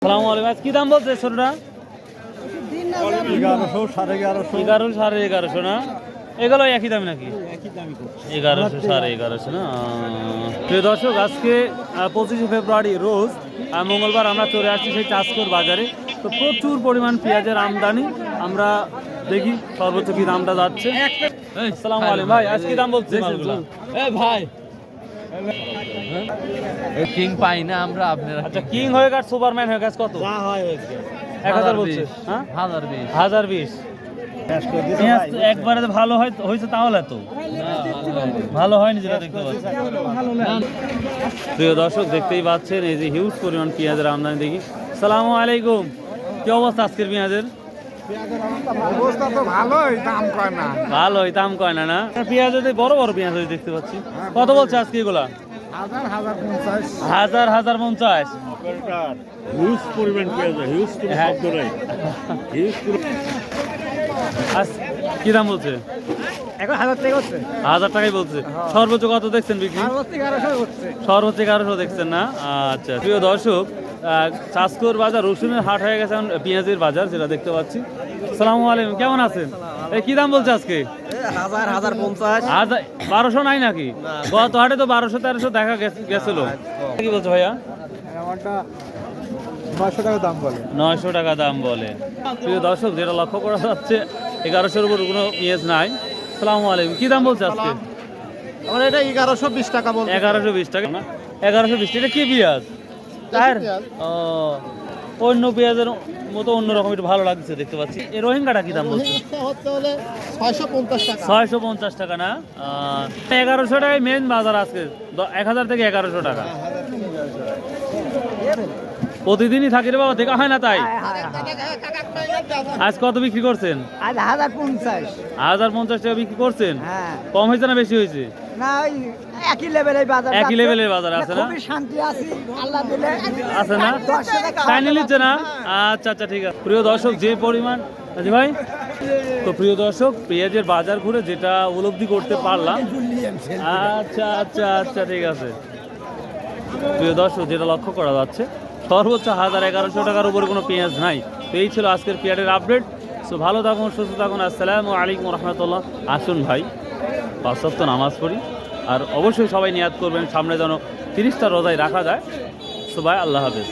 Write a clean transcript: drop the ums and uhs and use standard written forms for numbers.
আসসালামু আলাইকুম। কি দাম বলছে ছোটটা? 1100 1150 1100 1150 না? এগুলো একই দাম নাকি? 1100 1150 না? প্রিয় দর্শক, আজকে 25শে ফেব্রুয়ারি রোজ মঙ্গলবার আমরা চলে আসছি সেই চাষকর বাজারে। তো প্রচুর পরিমাণ পেঁয়াজের আমদানি। আমরা দেখি সর্বোচ্চ কি দামটা যাচ্ছে। আসসালামু আলাইকুম ভাই, আজকে দাম বলছে মালগুলো? ভাই কিং পাই না আমরা আপনারা। আচ্ছা, কিং হয়ে গেছে, সুপারম্যান হয়ে গেছে, কত? যা হয় হয়েছে 1000 বলছে। হ্যাঁ 1020 1020। শেষ করে দিতে পেঁয়াজ ভাই। তো একবারে তো ভালো হয়েছে তাহলে তো ভালো হয়নি যেটা দেখতে পাচ্ছি। প্রিয় দর্শক, দেখতেই পাচ্ছেন এই যে হিউজ পরিমাণ পেঁয়াজের আমদানি। দেখি। আসসালামু আলাইকুম, কি অবস্থা আজকের পেঁয়াজের? অবস্থা তো ভালোই, দাম কয় না। ভালোই, দাম কয় না না? পেঁয়াজ বড় বড় পেঁয়াজ দেখতে পাচ্ছি। কত বলছে আজকে এগুলা? 1000 1050। হিউজ পরিমাণ পেঁয়াজ, হিউজ কোনো হ্যাঁ। শব্দ নাই। হিউজ কি দাম বলছে? এখন 1000 টাকা হচ্ছে। 1000 টাকাই বলছে। সর্বোচ্চ কত দেখছেন বিক্রি? 1100 হচ্ছে। সর্বোচ্চ 1100 দেখছেন না? আচ্ছা, প্রিয় দর্শক, চাষকর বাজার রসুনের হাট হয়ে গেছে, এখন পেঁয়াজের বাজার যেটা দেখতে পাচ্ছি। আসসালামু আলাইকুম, কেমন আছেন? এই কি দাম বলছে আজকে? 1050 1200 নাই নাকি? গত হাটে তো 1200 1300 দেখা গেছিল। কি বলছো ভাইয়া? আমারটা 900 টাকা দাম বলে। 900 টাকা দাম বলে। প্রিয় দর্শক, যেটা লক্ষ্য করা যাচ্ছে 1100-এর উপর কোনো পেঁয়াজ নাই। আসসালামু আলাইকুম, কি দাম বলছে আজকে? আমার এটা 1120 টাকা বলছে। 1120 টাকা না? 1120। এটা কি পেঁয়াজ? পেঁয়াজ। ও, অন্য পেঁয়াজের মতো অন্যরকম, একটু ভালো লাগছে দেখতে পাচ্ছি। এই রোহিঙ্গাটা কি দাম বলছে? হচ্ছে হলে 650 টাকা। 650 টাকা না? 1100 টাকায় মেন বাজার আজকে। 1000 থেকে 1100 টাকা প্রতিদিনই থাকে রে বাবা, দেখা হয় না তাই? আজ কত বিক্রি করছেন? আজ 1050। 1050 টাকা বিক্রি করছেন? হ্যাঁ, কম হয়েছে না বেশি হয়েছে? না ওই একই লেভেলের বাজার, একই লেভেলের বাজার আছে না? খুবই শান্তি আছে, আল্লাহ দিলে আছে না? 10 টাকা ফাইনাল নিচ্ছে না? আচ্ছা আচ্ছা, ঠিক আছে। প্রিয় দর্শক, যে পরিমাণ, জি ভাই, তো প্রিয় দর্শক, পেঁয়াজের বাজার ঘুরে যেটা উপলব্ধি করতে পারলাম। আচ্ছা আচ্ছা আচ্ছা, ঠিক আছে। প্রিয় দর্শক, যেটা লক্ষ্য করা যাচ্ছে সর্বোচ্চ 1100 টাকার উপরে কোনো পেঁয়াজ নাই। তো এই ছিল আজকের পেঁয়াজের আপডেট। সো ভালো থাকুন, সুস্থ থাকুন। আসসালামু আলাইকুম রহমতুল্লাহ। আসুন ভাই, 5 ওয়াক্ত নামাজ পড়ি। আর অবশ্যই সবাই নিয়াত করবেন সামনে যেন 30টা রোজায় রাখা যায়। সো ভাই, আল্লাহ হাফেজ।